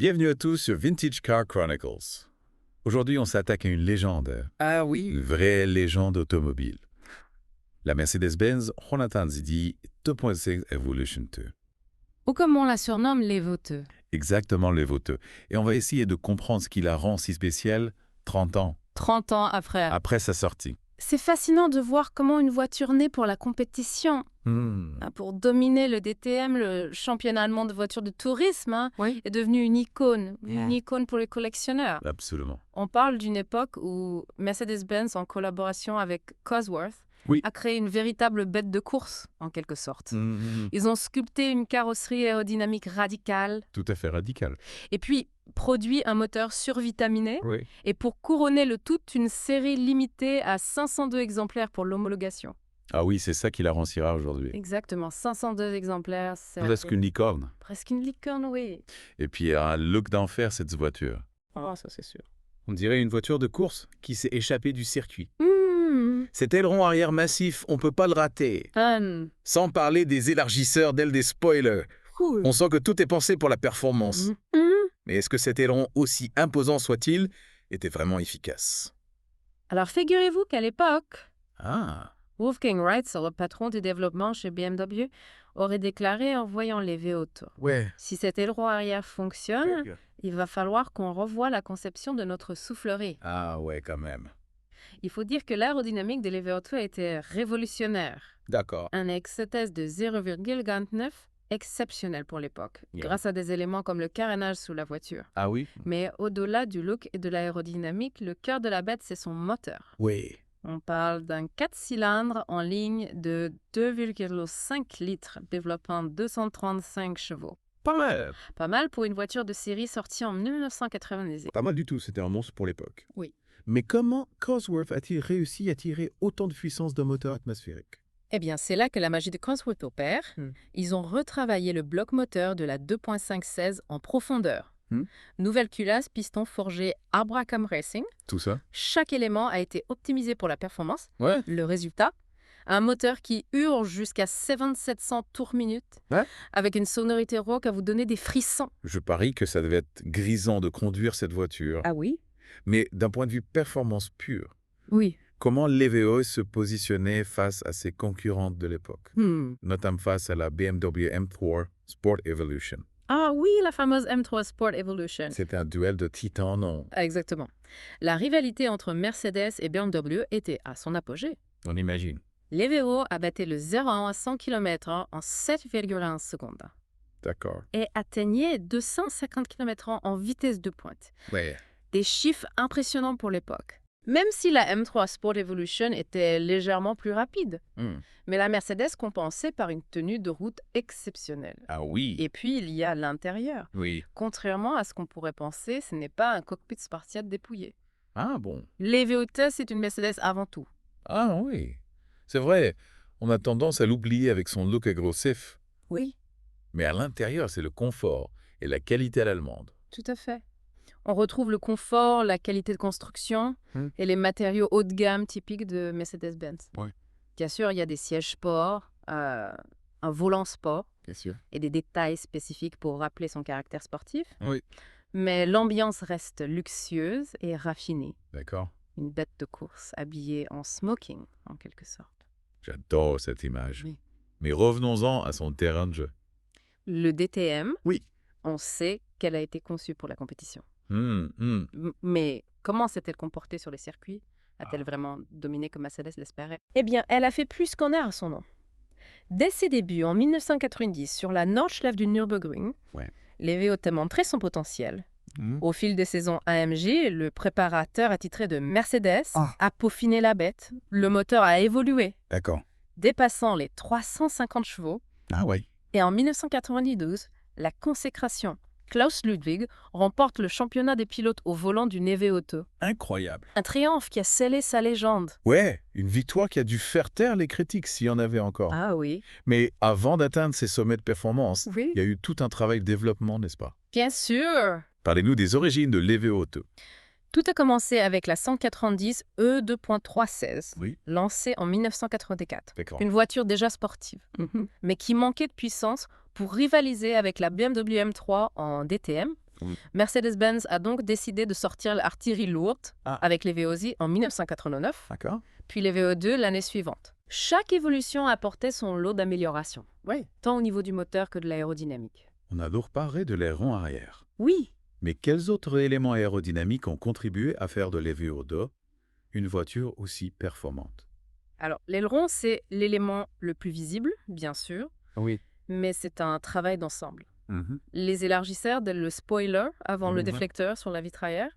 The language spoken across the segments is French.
Bienvenue à tous sur Vintage Car Chronicles. Aujourd'hui, on s'attaque à une légende, Ah oui. une vraie légende automobile. La Mercedes-Benz Honda ZD 2.6 Evolution 2. Ou comme on la surnomme, les voteux. Exactement les voteux. Et on va essayer de comprendre ce qui la rend si spéciale 30 ans 30 ans après. sa sortie. C'est fascinant de voir comment une voiture née pour la compétition, pour dominer le DTM, le championnat allemand de voitures de tourisme, Oui. est devenue une icône pour les collectionneurs. Absolument. On parle d'une époque où Mercedes-Benz, en collaboration avec Cosworth, Oui. a créé une véritable bête de course, en quelque sorte. Ils ont sculpté une carrosserie aérodynamique radicale Tout à fait radical. et puis produit un moteur survitaminé. Oui. Et pour couronner le tout, une série limitée à 502 exemplaires pour l'homologation. Ah oui, c'est ça qui la rend si rare aujourd'hui. Exactement, 502 exemplaires. C'est Presque une licorne. presque une licorne, oui. Et puis, il a un look d'enfer, cette voiture. Ah, ça c'est sûr. On dirait une voiture de course qui s'est échappée du circuit. Cet aileron arrière massif, on peut pas le rater. Sans parler des élargisseurs d'ailes des spoilers. On sent que tout est pensé pour la performance. Mais est-ce que cet aileron, aussi imposant soit-il, était vraiment efficace? Alors figurez-vous qu'à l'époque, Ah, Wolfgang Reitzel, le patron du développement chez BMW, aurait déclaré en voyant les V8. Ouais. Si cet aileron arrière fonctionne, il va falloir qu'on revoie la conception de notre soufflerie. ah ouais, quand même. Il faut dire que l'aérodynamique de l'EV8 était révolutionnaire. D'accord. Un excès de 0,29 exceptionnel pour l'époque, Yeah. grâce à des éléments comme le carénage sous la voiture. Ah oui? Mais au-delà du look et de l'aérodynamique, le cœur de la bête, c'est son moteur. Oui. On parle d'un 4 cylindres en ligne de 2,5 litres, développant 235 chevaux. Pas mal. Pas mal pour une voiture de série sortie en 1998. Pas mal du tout, c'était un monstre pour l'époque. Oui. Mais comment Cosworth a-t-il réussi à tirer autant de puissance d'un moteur atmosphérique? Eh bien, c'est là que la magie de Cosworth opère. Ils ont retravaillé le bloc moteur de la 2.516 en profondeur. Nouvelle culasse, piston forgé Abracam Racing. Tout ça? Chaque élément a été optimisé pour la performance. Ouais. Le résultat, un moteur qui hurle jusqu'à 7700 tours minute, Ouais. avec une sonorité rock à vous donner des frissons. Je parie que ça devait être grisant de conduire cette voiture. Ah oui? Mais d'un point de vue performance pure, Oui. comment l'EVO se positionnait face à ses concurrentes de l'époque, notamment face à la BMW M3 Sport Evolution? Ah oui, la fameuse M3 Sport Evolution. C'était un duel de titans, non? Exactement. La rivalité entre Mercedes et BMW était à son apogée. On imagine. L'EVO a battu le 0 à 100 km/h en 7,1 secondes D'accord. et atteignait 250 km/h en vitesse de pointe. Ouais. Des chiffres impressionnants pour l'époque. Même si la M3 Sport Evolution était légèrement plus rapide. Mais la Mercedes compensait par une tenue de route exceptionnelle. Ah oui. Et puis, il y a l'intérieur. Oui. Contrairement à ce qu'on pourrait penser, ce n'est pas un cockpit spartiate dépouillé. Ah bon. L'EV8, c'est une Mercedes avant tout. Ah oui. C'est vrai. On a tendance à l'oublier avec son look agressif. Oui, Mais à l'intérieur, c'est le confort et la qualité à l'allemande. tout à fait. On retrouve le confort, la qualité de construction et les matériaux haut de gamme typiques de Mercedes-Benz. Ouais. Bien sûr, il y a des sièges sport, un volant sport Bien sûr. et des détails spécifiques pour rappeler son caractère sportif. Oui. Mais l'ambiance reste luxueuse et raffinée. D'accord. Une bête de course habillée en smoking, en quelque sorte. J'adore cette image. Oui. Mais revenons-en à son terrain de jeu. Le DTM, Oui. on sait qu'elle a été conçue pour la compétition. Hmm. Mais comment s'est-elle comportée sur les circuits? A-t-elle vraiment dominé comme Mercedes l'espérait? Eh bien, elle a fait plus qu'en à son nom. Dès ses débuts en 1990 sur la Nordschleife du Nürburgring, Ouais. l'EV8 a montré son potentiel. Au fil des saisons AMG, le préparateur attitré de Mercedes a peaufiné la bête. Le moteur a évolué, D'accord. dépassant les 350 chevaux. Ah ouais. Et en 1992, la consécration. Klaus Ludwig remporte le championnat des pilotes au volant du EV8. Incroyable. Un triomphe qui a scellé sa légende. Ouais, une victoire qui a dû faire taire les critiques s'il y en avait encore. Ah oui. Mais avant d'atteindre ces sommets de performance, Oui. il y a eu tout un travail de développement, n'est-ce pas? Bien sûr. Parlez-nous des origines de l'EV8. Tout a commencé avec la 190 E2.316, Oui. lancée en 1984. D'accord. Une voiture déjà sportive, mais qui manquait de puissance pour rivaliser avec la BMW M3 en DTM Mercedes-Benz a donc décidé de sortir l'artillerie lourde avec les VOSI en 1989, puis les VO2 l'année suivante. Chaque évolution apportait son lot d'améliorations, tant au niveau du moteur que de l'aérodynamique. On a donc parlé de l'aileron arrière. Oui, Mais quels autres éléments aérodynamiques ont contribué à faire de l'EVO2 une voiture aussi performante? alors l'aileron, c'est l'élément le plus visible, bien sûr, Oui. mais c'est un travail d'ensemble. Les élargisseurs, le spoiler avant le déflecteur sur la vitre arrière,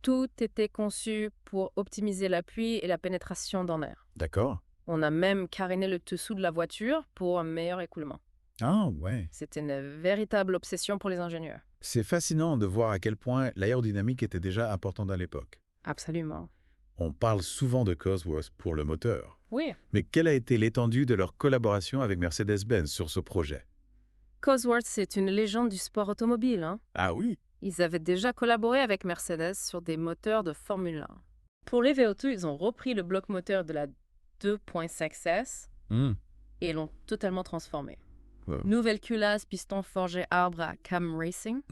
tout était conçu pour optimiser l'appui et la pénétration dans l'air. D'accord. On a même caréné le dessous de la voiture pour un meilleur écoulement. Ah ouais. C'était une véritable obsession pour les ingénieurs. C'est fascinant de voir à quel point l'aérodynamique était déjà importante à l'époque. Absolument. On parle souvent de Cosworth pour le moteur. Oui. Mais quelle a été l'étendue de leur collaboration avec Mercedes-Benz sur ce projet? Cosworth, c'est une légende du sport automobile, hein. Ah oui? Ils avaient déjà collaboré avec Mercedes sur des moteurs de Formule 1. Pour les VO2, ils ont repris le bloc moteur de la 2.5S et l'ont totalement transformé. Nouvelle culasse, piston forgé arbre à Cam Racing.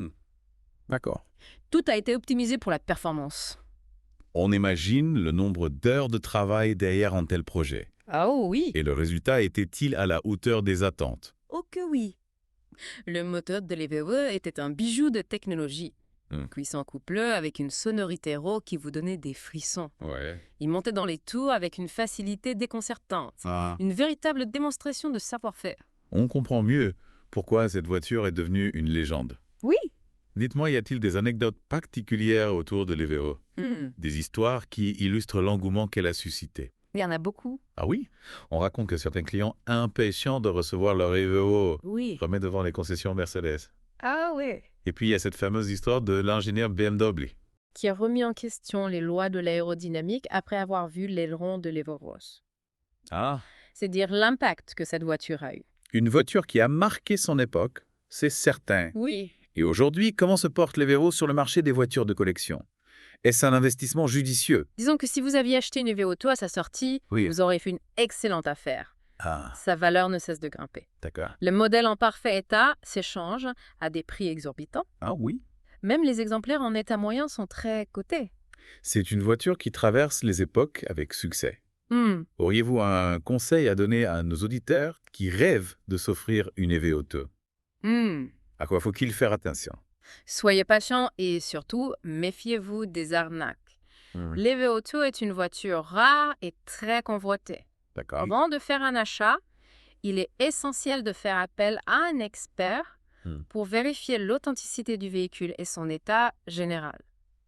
D'accord. Tout a été optimisé pour la performance. On imagine le nombre d'heures de travail derrière un tel projet. Ah oui. Et le résultat était-il à la hauteur des attentes? Oh que oui. Le moteur de l'EVO était un bijou de technologie. Cuisson coupleux avec une sonorité rauque qui vous donnait des frissons. Ouais. Il montait dans les tours avec une facilité déconcertante. Une véritable démonstration de savoir-faire. On comprend mieux pourquoi cette voiture est devenue une légende. Oui. Dites-moi, y a-t-il des anecdotes particulières autour de l'EVO? Des histoires qui illustrent l'engouement qu'elle a suscité? Il y en a beaucoup. Ah oui? On raconte que certains clients impatients de recevoir leur EVO remettent devant les concessions Mercedes. Ah oui. Et puis il y a cette fameuse histoire de l'ingénieur BMW. Qui a remis en question les lois de l'aérodynamique après avoir vu l'aileron de l'Evoros. C'est dire l'impact que cette voiture a eu. Une voiture qui a marqué son époque, c'est certain. Oui. Et aujourd'hui, comment se porte l'EVO sur le marché des voitures de collection? Est-ce un investissement judicieux? Disons que si vous aviez acheté une EVO2 à sa sortie, vous aurez fait une excellente affaire. Sa valeur ne cesse de grimper. D'accord. Le modèle en parfait état s'échange à des prix exorbitants. Ah oui? Même les exemplaires en état moyen sont très cotés. C'est une voiture qui traverse les époques avec succès. Auriez-vous un conseil à donner à nos auditeurs qui rêvent de s'offrir une EVO2? À quoi faut-il faire attention? Soyez patient et surtout, méfiez-vous des arnaques. L'EVO2 est une voiture rare et très convoitée. D'accord. Avant de faire un achat, il est essentiel de faire appel à un expert pour vérifier l'authenticité du véhicule et son état général.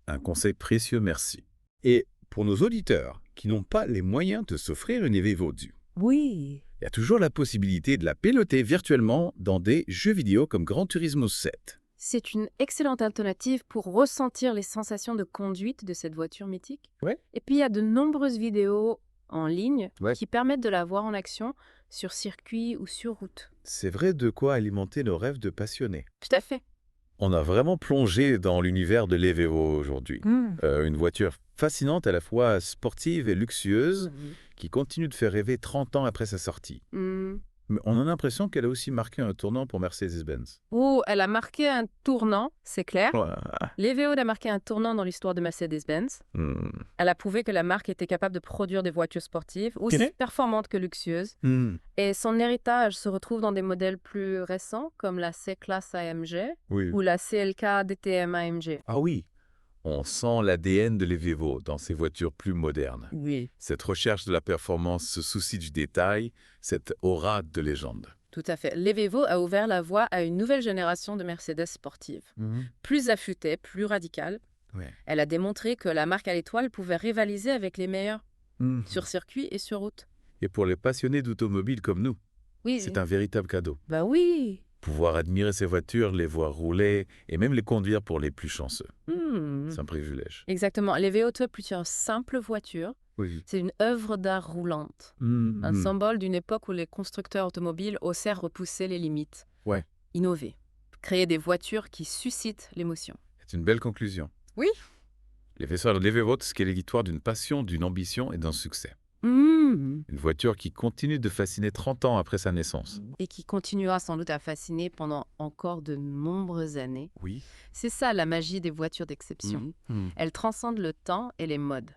Un conseil précieux, merci. Et pour nos auditeurs qui n'ont pas les moyens de s'offrir une EVO2, Oui. il y a toujours la possibilité de la piloter virtuellement dans des jeux vidéo comme Gran Turismo 7. C'est une excellente alternative pour ressentir les sensations de conduite de cette voiture mythique. Ouais. Et puis, il y a de nombreuses vidéos en ligne qui permettent de la voir en action sur circuit ou sur route. C'est vrai de quoi alimenter nos rêves de passionnés. Tout à fait. On a vraiment plongé dans l'univers de l'EVO aujourd'hui. Une voiture fascinante à la fois sportive et luxueuse qui continue de faire rêver 30 ans après sa sortie. Mais on a l'impression qu'elle a aussi marqué un tournant pour Mercedes-Benz. Oh, elle a marqué un tournant, c'est clair. L'EVO a marqué un tournant dans l'histoire de Mercedes-Benz. Elle a prouvé que la marque était capable de produire des voitures sportives aussi performantes que luxueuses. Et son héritage se retrouve dans des modèles plus récents comme la C-Class AMG ou la CLK DTM AMG. Ah oui, on sent l'ADN de l'EVO dans ces voitures plus modernes. Oui. Cette recherche de la performance, ce souci du détail, cette aura de légende. Tout à fait. L'EVO a ouvert la voie à une nouvelle génération de Mercedes sportives. Plus affûtée, plus radicale. Elle a démontré que la marque à l'étoile pouvait rivaliser avec les meilleurs sur circuit et sur route. Et pour les passionnés d'automobile comme nous, c'est un véritable cadeau. Bah oui. Pouvoir admirer ces voitures, les voir rouler et même les conduire pour les plus chanceux. C'est un privilège. Exactement. L'EVO est plus qu'une simple voiture. C'est une œuvre d'art roulante. Un symbole d'une époque où les constructeurs automobiles osèrent repousser les limites. Innover. Créer des voitures qui suscitent l'émotion. C'est une belle conclusion. Oui. L'EVO, c'est l'histoire d'une passion, d'une ambition et d'un succès. Mmh. Une voiture qui continue de fasciner 30 ans après sa naissance. Et qui continuera sans doute à fasciner pendant encore de nombreuses années. Oui. C'est ça la magie des voitures d'exception. Elles transcendent le temps et les modes.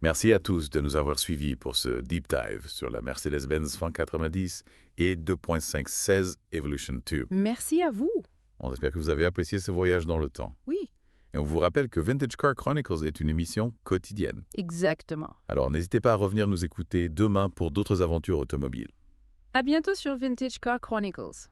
Merci à tous de nous avoir suivis pour ce deep dive sur la Mercedes-Benz Fan 90 et 2.5 Evolution 2. Merci à vous. On espère que vous avez apprécié ce voyage dans le temps. Oui. Et on vous rappelle que Vintage Car Chronicles est une émission quotidienne. Exactement. Alors n'hésitez pas à revenir nous écouter demain pour d'autres aventures automobiles. À bientôt sur Vintage Car Chronicles.